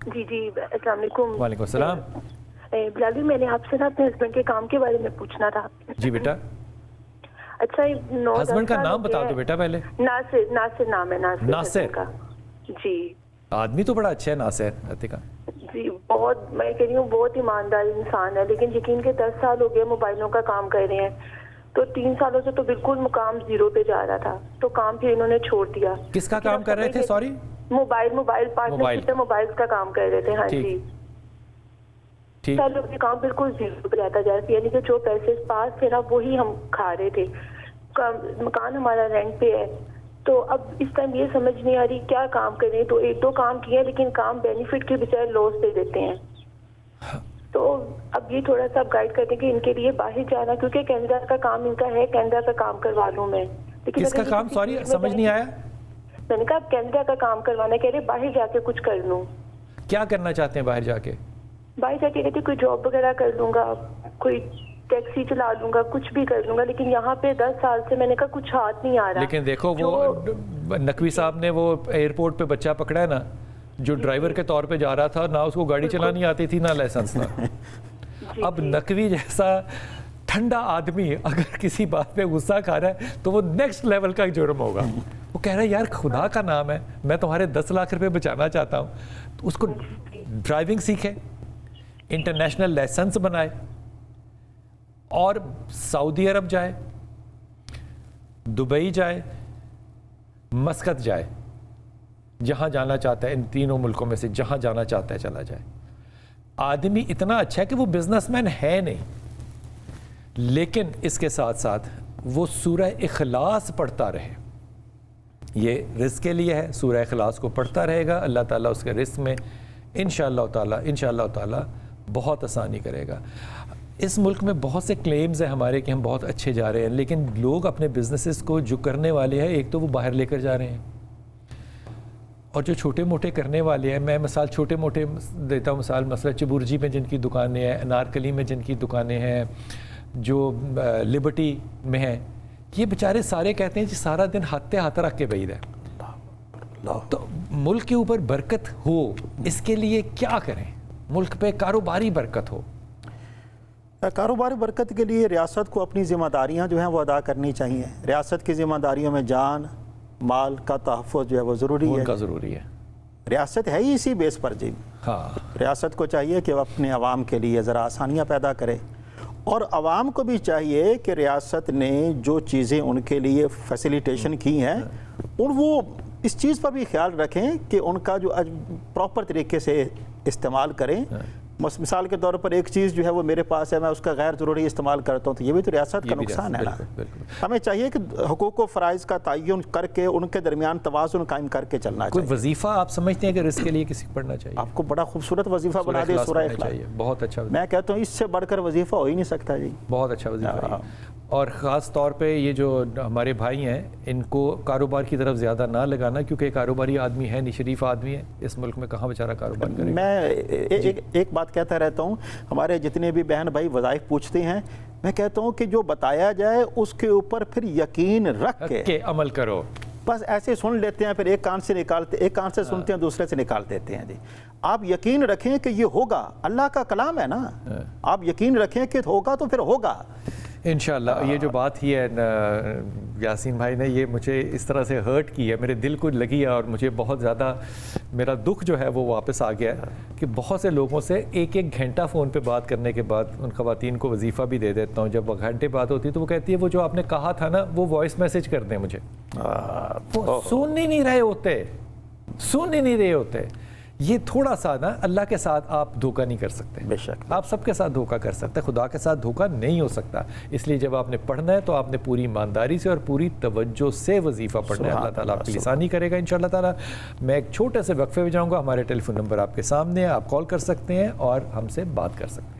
جی جی السلام علیکم. وعلیکم السلام. بلال بھی میں نے آپ سے نا اپنے ہسبینڈ کے کام کے بارے میں پوچھنا تھا. جی بیٹا. اچھا ہسبینڈ کا نام بتا دو بیٹا پہلے. ناصر نام ہے. ناصر کا جی. آدمی تو بڑا اچھا ہے ناصر. عتیقہ جی بہت میں کہہ رہی ہوں بہت ایماندار انسان ہے، لیکن یقین کے 10 سال ہو گئے موبائلوں کا کام کر رہے ہیں، تو 3 سالوں سے تو بالکل مقام 0 پہ جا رہا تھا، تو کام پھر انہوں نے چھوڑ دیا. کس کا کام کر رہے تھے؟ سوری. موبائل پارٹنرشپ موبائل کا کام کر رہے تھے. ہاں جی. سالوں کے کام بالکل 0 پہ رہتا جا رہا، یعنی کہ جو پیسے پاس تھے نا وہی ہم کھا رہے تھے. مکان ہمارا رینٹ پہ ہے، تو اب اس ٹائم یہ سمجھ نہیں آ رہی کیا کام کریں. تو 1-2 کام کیے لیکن کام بینیفٹ کے بجائے لاس دے دیتے ہیں. تو اب یہ تھوڑا سا گائیڈ کرتے ہیں کہ ان کے لیے باہر جانا، کیونکہ کینیڈا کا کام ان کا ہے، کینیڈا کا کام کروا لوں میں. لیکن کس کا کام؟ سوری سمجھ نہیں آیا. میں نے کہا کینیڈا کا کام کروانا، کہہ رہے باہر جا کے کچھ کر لوں. کیا کرنا چاہتے ہیں باہر جا کے؟ باہر جا کے کہتے کوئی جاب وغیرہ کر لوں گا، کوئی ٹیکسی چلا لوں گا، کچھ بھی کر لوں گا. لیکن یہاں پہ 10 سال سے میں نے کہا کچھ ہاتھ نہیں آ رہا. لیکن دیکھو وہ نقوی صاحب نے وہ ایئرپورٹ پہ بچہ پکڑا ہے نا، جو ڈرائیور کے طور پہ جا رہا تھا، نہ اس کو گاڑی چلانی آتی تھی نہ لائسنس تھا. اب نقوی جیسا ٹھنڈا آدمی اگر کسی بات پہ غصہ کھا رہا ہے تو وہ نیکسٹ لیول کا جرم ہوگا. وہ کہہ رہا ہے یار خدا کا نام ہے میں تمہارے 10 لاکھ روپے بچانا چاہتا ہوں. تو اس کو ڈرائیونگ سیکھے، انٹرنیشنل لائسنس بنائے اور سعودی عرب جائے، دبئی جائے، مسقط جائے، جہاں جانا چاہتا ہے ان تینوں ملکوں میں سے جہاں جانا چاہتا ہے چلا جائے. آدمی اتنا اچھا ہے کہ وہ بزنس مین ہے نہیں، لیکن اس کے ساتھ ساتھ وہ سورہ اخلاص پڑھتا رہے. یہ رزق کے لیے ہے، سورہ اخلاص کو پڑھتا رہے گا، اللہ تعالیٰ اس کے رزق میں انشاءاللہ تعالیٰ بہت آسانی کرے گا. اس ملک میں بہت سے کلیمز ہیں ہمارے کہ ہم بہت اچھے جا رہے ہیں، لیکن لوگ اپنے بزنسز کو جو کرنے والے ہیں ایک تو وہ باہر لے کر جا رہے ہیں، اور جو چھوٹے موٹے کرنے والے ہیں، میں مثال چھوٹے موٹے دیتا ہوں، مثلا چبورجی میں جن کی دکانیں ہیں، انارکلی میں جن کی دکانیں ہیں، جو لبرٹی میں ہیں، یہ بیچارے سارے کہتے ہیں جی سارا دن ہاتھ رکھ کے بعید ہے. تو ملک کے اوپر برکت ہو اس کے لیے کیا کریں؟ ملک پہ کاروباری برکت ہو. کاروباری برکت کے لیے ریاست کو اپنی ذمہ داریاں جو ہیں وہ ادا کرنی چاہیے. ریاست کی ذمہ داریوں میں جان مال کا تحفظ جو ہے وہ ضروری ہے. ضروری ہے. ریاست ہے ہی اسی بیس پر جی. ہاں ریاست کو چاہیے کہ وہ اپنے عوام کے لیے ذرا آسانیاں پیدا کرے، اور عوام کو بھی چاہیے کہ ریاست نے جو چیزیں ان کے لیے فیسیلیٹیشن کی ہیں اور وہ اس چیز پر بھی خیال رکھیں کہ ان کا جو پراپر طریقے سے استعمال کریں. مثال کے طور پر ایک چیز جو ہے وہ میرے پاس ہے، میں اس کا غیر ضروری استعمال کرتا ہوں، تو یہ بھی تو ریاست کا نقصان ہے نا. ہمیں چاہیے کہ حقوق و فرائض کا تعین کر کے ان کے درمیان توازن قائم کر کے چلنا چاہیے. کوئی وظیفہ آپ سمجھتے ہیں کہ اس کے لیے کسی کو پڑھنا چاہیے؟ آپ کو بڑا خوبصورت وظیفہ بنا دے سورہ اخلاص. بہت اچھا. میں کہتا ہوں اس سے بڑھ کر وظیفہ ہو ہی نہیں سکتا جی. بہت اچھا وظیفہ. اور خاص طور پہ یہ جو ہمارے بھائی ہیں ان کو کاروبار کی طرف زیادہ نہ لگانا، کیونکہ کاروباری آدمی ہے نہیں، شریف آدمی ہے، اس ملک میں کہاں بیچارہ کاروبار کرے. میں ایک بات کہتا رہتا ہوں، ہمارے جتنے بھی بہن بھائی وظائف پوچھتے ہیں، میں کہتا ہوں کہ جو بتایا جائے اس کے اوپر پھر یقین رکھ کے عمل کرو. بس ایسے سن لیتے ہیں، پھر ایک کان سے سنتے ہیں دوسرے سے نکال دیتے ہیں جی. آپ یقین رکھیں کہ یہ ہوگا، اللہ کا کلام ہے نا، آپ یقین رکھیں کہ ہوگا تو پھر ہوگا انشاءاللہ. یہ جو بات ہی ہے یاسین بھائی نے، یہ مجھے اس طرح سے ہرٹ کی ہے، میرے دل کو لگی ہے، اور مجھے بہت زیادہ میرا دکھ جو ہے وہ واپس آ گیا ہے کہ بہت سے لوگوں سے ایک گھنٹہ فون پہ بات کرنے کے بعد ان خواتین کو وظیفہ بھی دے دیتا ہوں. جب وہ گھنٹے بات ہوتی ہے تو وہ کہتی ہے وہ جو آپ نے کہا تھا نا وہ وائس میسج کر دیں مجھے. وہ سن ہی نہیں رہے ہوتے. یہ تھوڑا سا نا اللہ کے ساتھ آپ دھوکہ نہیں کر سکتے. بے شک آپ سب کے ساتھ دھوکہ کر سکتے، خدا کے ساتھ دھوکہ نہیں ہو سکتا. اس لیے جب آپ نے پڑھنا ہے تو آپ نے پوری ایمانداری سے اور پوری توجہ سے وظیفہ پڑھنا ہے. اللہ تعالیٰ آپ کی آسانی کرے گا انشاءاللہ تعالیٰ. میں ایک چھوٹے سے وقفے میں جاؤں گا. ہمارے ٹیلی فون نمبر آپ کے سامنے ہے، آپ کال کر سکتے ہیں اور ہم سے بات کر سکتے ہیں.